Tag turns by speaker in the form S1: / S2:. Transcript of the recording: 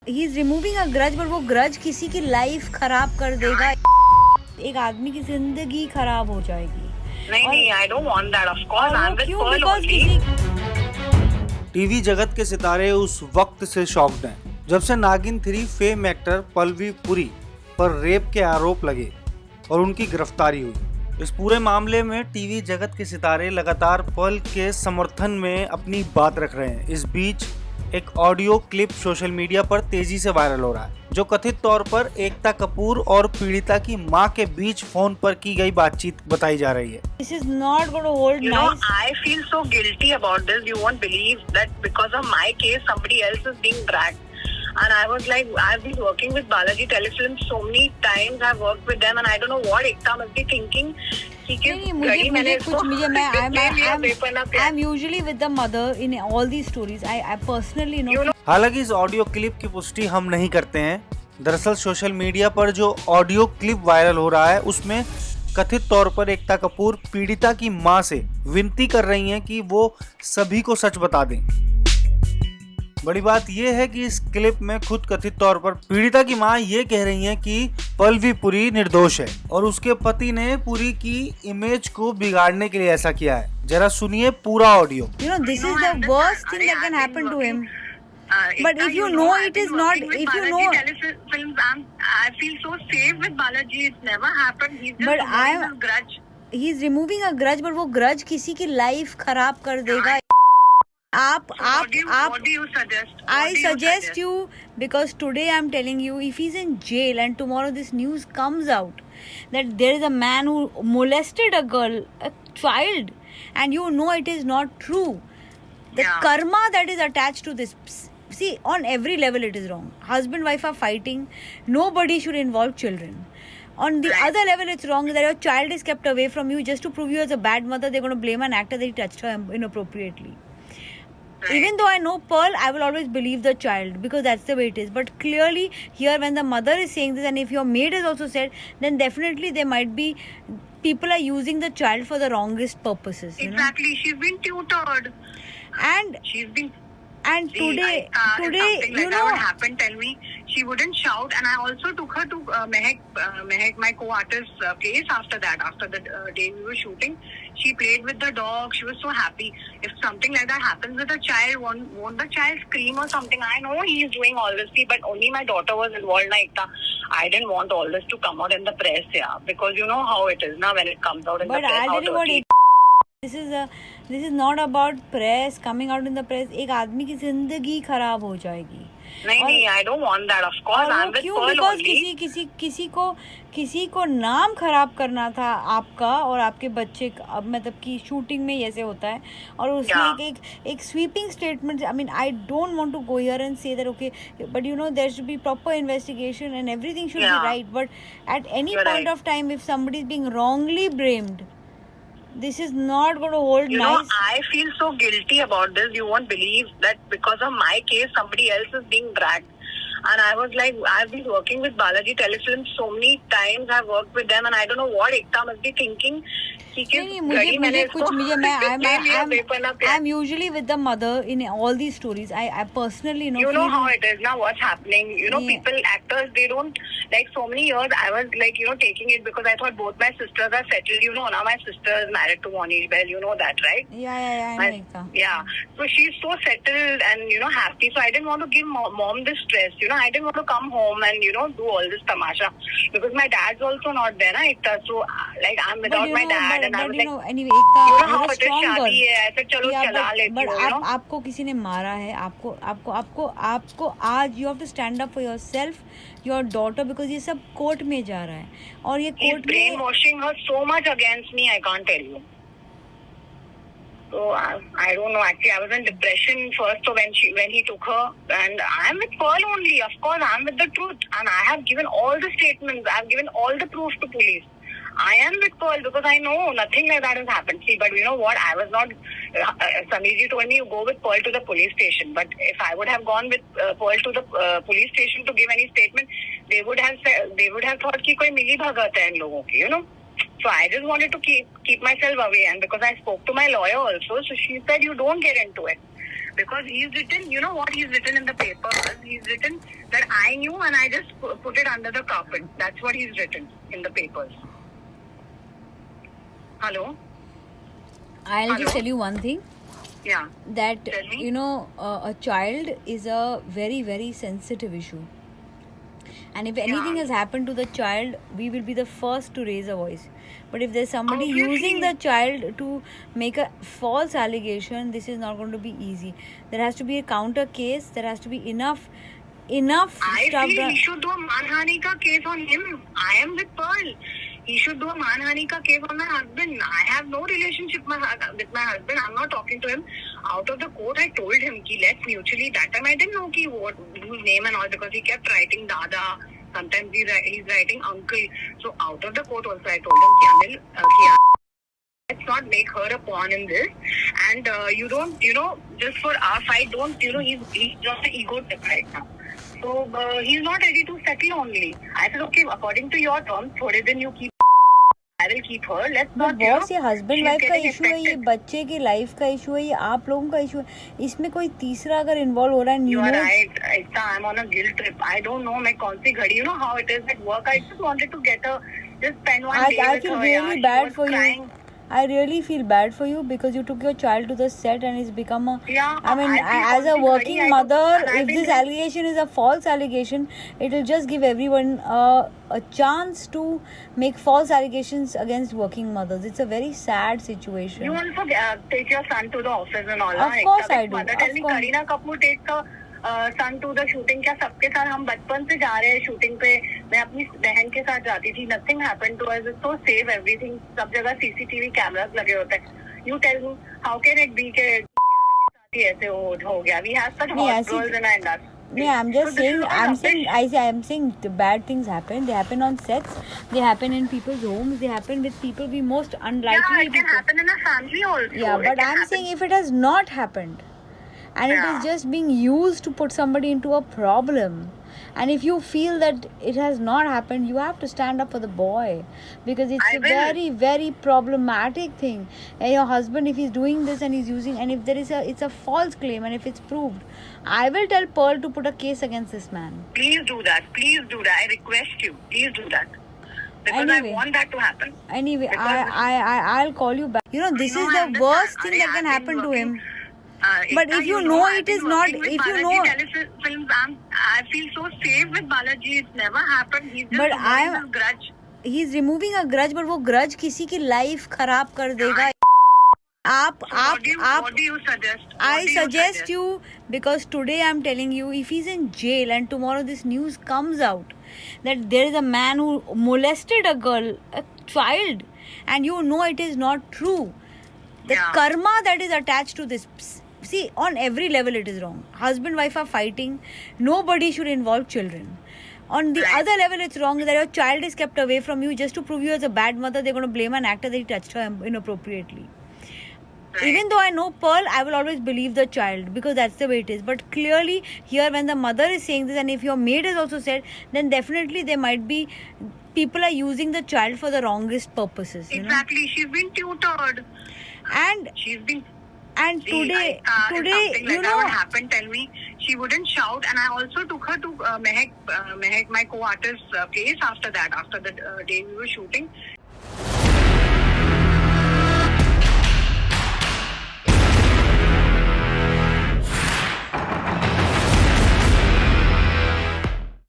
S1: He is removing a grudge, but वो grudge किसी की लाइफ खराब कर देगा, एक आदमी की जिंदगी खराब हो जाएगी।
S2: नहीं, I don't want that, of course I am with
S1: क्यों?
S2: Pearl
S1: because
S2: only.
S3: टीवी जगत के सितारे उस वक्त से शॉक्ड हैं जब से नागिन 3 फेम एक्टर पल्लवी पुरी पर रेप के आरोप लगे और उनकी गिरफ्तारी हुई। इस पूरे मामले में टीवी जगत के सितारे लगातार पर्ल के समर्थन में अपनी बात रख रहे हैं। इस बीच एक ऑडियो क्लिप सोशल मीडिया पर तेजी से वायरल हो रहा है, जो कथित तौर पर एकता कपूर और पीड़िता की मां के बीच फोन पर की गई बातचीत बताई जा रही है।
S1: This is not going to hold
S2: You know,
S1: nice.
S2: I feel so guilty about this. You won't believe that because of my case, somebody else is being dragged. And I was like, I've been working with Balaji Telefilms so many times. I've worked with them, and I don't know what Ekta must be thinking.
S1: नहीं, I'm usually with the mother in all these stories. I personally know.
S3: हालांकि इस audio clip की पुष्टि हम नहीं करते हैं। दरअसल सोशल मीडिया पर जो ऑडियो क्लिप वायरल हो रहा है उसमें कथित तौर पर एकता कपूर पीड़िता की मां से विनती कर रही हैं कि वो सभी को सच बता दें। बड़ी बात यह है कि इस क्लिप में खुद कथित तौर पर पीड़िता की मां ये कह रही हैं कि पल्लवी पुरी निर्दोष है और उसके पति ने पुरी की इमेज को बिगाड़ने के लिए ऐसा किया है। जरा सुनिए पूरा audio.
S1: You know, this is the worst thing that can happen to him. But if you know it is not, if you know.
S2: Telefilms, I feel so safe with Balaji. It's never happened. He's just
S1: But
S2: removing his grudge.
S1: He is removing a grudge, but वो grudge किसी की life खराब कर देगा।
S2: What do you suggest?
S1: I suggest you, because today I'm telling you, if he's in jail and tomorrow this news comes out that there is a man who molested a girl, a child, and you know it is not true, the karma that is attached to this, see, on every level it is wrong. Husband wife are fighting, nobody should involve children. On the other level it's wrong that your child is kept away from you just to prove you as a bad mother. They're going to blame an actor that he touched her inappropriately. Even though I know Pearl, I will always believe the child because that's the way it is. But clearly here when the mother is saying this, and if your maid has also said, then definitely there might be people are using the child for the wrongest purposes.
S2: Exactly. She's been tutored.
S1: And
S2: she's been.
S1: And today,
S2: if something like
S1: you
S2: that
S1: know,
S2: would happen, tell me, she wouldn't shout. And I also took her to Mehak, my co-artist's place after that. After the day we were shooting, she played with the dog. She was so happy. If something like that happens with a child, won't the child scream or something? I know he's doing all this, but only my daughter was involved. I didn't want all this to come out in the press, because you know how it is now when it comes out in the press.
S1: But I didn't want it. This is not about press coming out in the press. एक आदमी की जिंदगी खराब हो जाएगी।
S2: नहीं, I don't want that. Of course, I'm with Pearl only.
S1: किसी को नाम खराब करना था आपका और आपके बच्चे का, अब मतलब कि शूटिंग में ऐसे होता है और उसमें एक sweeping statement. I mean, I don't want to go here and say that okay, but you know there should be proper investigation and everything should be right. But at any point of time, if somebody is being wrongly blamed, this is not going to hold nice.
S2: You know, I feel so guilty about this. You won't believe that because of my case, somebody else is being dragged. And I was like, I've been working with Balaji Telefilms so many times. I've worked with them, and I don't know what Ekta must be thinking.
S1: I'm usually with the mother in all these stories. I personally know.
S2: You know how it is now. What's happening? You know, people, actors, they don't like. So many years, I was like, taking it because I thought both my sisters are settled. You know, now my sister is married to Monish Bell. You know that, right?
S1: Yeah, I know.
S2: Yeah. So she's so settled and happy. So I didn't want to give mom this stress. I didn't want to come home and do all this tamasha because my dad's also not there, na, Ekta. So like I'm without my dad.
S1: But anyway, Ekta,
S2: how it is, शादी है, ऐसे चलो चला लेती हूँ,
S1: आपको किसी ने मारा है, आपको आज you have to stand up for yourself, your daughter, because ये सब कोर्ट में जा रहा है और ये कोर्ट में
S2: brainwashing her so much against me, I can't tell you. So I don't know. Actually, I was in depression first. So when he took her, and I'm with Pearl only. Of course, I'm with the truth, and I have given all the statements. I've given all the proof to police. I am with Pearl because I know nothing like that has happened. See, but you know what? I was not. Sameerji told me you go with Pearl to the police station. But if I would have gone with Pearl to the police station to give any statement, they would have thought कि कोई मिली भगत है इन लोगों की, So I just wanted to keep myself away, and because I spoke to my lawyer also, so she said you don't get into it. Because he's written, you know what he's written in the papers? He's written that I knew and I just put it under the carpet. That's what he's written in the papers. Hello?
S1: I'll
S2: Hello?
S1: just tell you one thing.
S2: Yeah.
S1: That
S2: Tell me.
S1: a child is a very, very sensitive issue, and if anything
S2: Yeah.
S1: has happened to the child, we will be the first to raise a voice. But if there's somebody
S2: Obviously.
S1: using the child to make a false allegation, this is not going to be easy. There has to be a counter case. There has to be enough
S2: I
S1: stuff
S2: feel
S1: done.
S2: he should do a manhani ka case on him. I am with Pearl. He should do a manhani ka case on my husband. I have no relationship with my husband. I'm not talking to him. Out of the court, I told him ki let's mutually. That time I didn't know ki what whose name and all because he kept writing Dada. Sometimes he's writing uncle. So out of the court also, I told him ki Anil, let's not make her a pawn in this. And you don't, just for our fight, don't, he's just an ego trip right now. So he's not ready to settle only. I said, okay, according to your terms, थोड़े दिन you keep, I will keep her. Let's
S1: but
S2: not,
S1: boss, ये husband
S2: she's
S1: wife का
S2: getting
S1: issue है, ये
S2: affected.
S1: बच्चे की life का issue है, ये आप लोगों का इशू है. इसमें कोई तीसरा अगर इन्वॉल्व हो रहा है,
S2: You are
S1: Nino,
S2: right. Ekta, I'm on a guilt trip. I don't know मैं कौन सी घड़ी, how it is at work. I just wanted to get her, just spend one day
S1: I
S2: with
S1: feel
S2: her.
S1: really
S2: She
S1: bad
S2: was
S1: for
S2: crying.
S1: you. I really feel bad for you because you took your child to the set and it's become a.
S2: Yeah,
S1: I mean,
S2: I feel
S1: as a
S2: only
S1: working
S2: very-
S1: mother,
S2: and I've
S1: if
S2: been
S1: this
S2: doing-
S1: allegation is a false allegation, it will just give everyone a chance to make false allegations against working mothers. It's a very sad situation.
S2: You also take your son to the office and all.
S1: Of
S2: हाँ,
S1: course
S2: Ekta,
S1: I do.
S2: Mother
S1: Of
S2: tell me,
S1: course.
S2: Kareena Kapoor takes the son to the shooting. क्या सबके साथ हम बचपन से जा रहे हैं शूटिंग पे. मैं अपनी बहन के साथ जाती थी. Nothing happened to us. It's so safe. Everything. सब जगह CCTV cameras लगे होते हैं. You tell me, how can it be के साथ ही ऐसे हो गया? We have such
S1: नहीं,
S2: hot
S1: ऐसी-
S2: girls in our industry.
S1: Yeah, I'm
S2: So
S1: just
S2: this
S1: saying.
S2: is all
S1: I'm
S2: rubbish.
S1: saying. I'm saying the bad things happen. They happen on sets. They happen in people's homes. They happen with people we most
S2: Yeah,
S1: unlikely
S2: it can
S1: people.
S2: happen in a family also.
S1: Yeah,
S2: It
S1: but
S2: can
S1: I'm
S2: happen-
S1: saying if it has not happened and it
S2: Yeah.
S1: is just being used to put somebody into a problem, and if you feel that it has not happened, you have to stand up for the boy because it's
S2: I
S1: a
S2: will.
S1: very, very problematic thing. And your husband, if he's doing this and he's using, and if there is it's a false claim, and if it's proved, I will tell Pearl to put a case against this man.
S2: Please do that. Please do that. I request you. Please do that. Because
S1: Anyway.
S2: I want that to happen.
S1: Anyway,
S2: Because-
S1: I'll call you back. You know, this
S2: No,
S1: is
S2: I
S1: the
S2: understand.
S1: worst thing that
S2: I've
S1: can
S2: been
S1: happen to
S2: working-
S1: him. But
S2: Ekta,
S1: if you know
S2: I've
S1: it
S2: been
S1: is not-
S2: working with
S1: if you
S2: Balaji
S1: know-
S2: Telefilms, I feel so safe with Balaji. It's never happened. He's just
S1: But
S2: removing
S1: I'm-
S2: his grudge.
S1: He's removing a grudge, but वो grudge किसी की life खराब कर देगा.
S2: So what do you suggest? What
S1: I
S2: do
S1: suggest you, because today I'm telling you, if he's in jail and tomorrow this news comes out that there is a man who molested a girl, a child, and you know it is not true, the
S2: Yeah.
S1: karma that is attached to this, see, on every level it is wrong. Husband wife are fighting, nobody should involve children. On the
S2: Right.
S1: other level, it's wrong that your child is kept away from you just to prove you as a bad mother. They're going to blame an actor that he touched her inappropriately.
S2: Right.
S1: Even though I know Pearl, I will always believe the child because that's the way it is. But clearly, here when the mother is saying this, and if your maid has also said, then definitely there might be people are using the child for the wrongest purposes. You know?
S2: Exactly. She's been tutored.
S1: And
S2: She's been.
S1: today,
S2: if something
S1: you
S2: like that
S1: know,
S2: would happen, tell me. She wouldn't shout, and I also took her to Mehak, my co-artist's place after that. After the day we were shooting,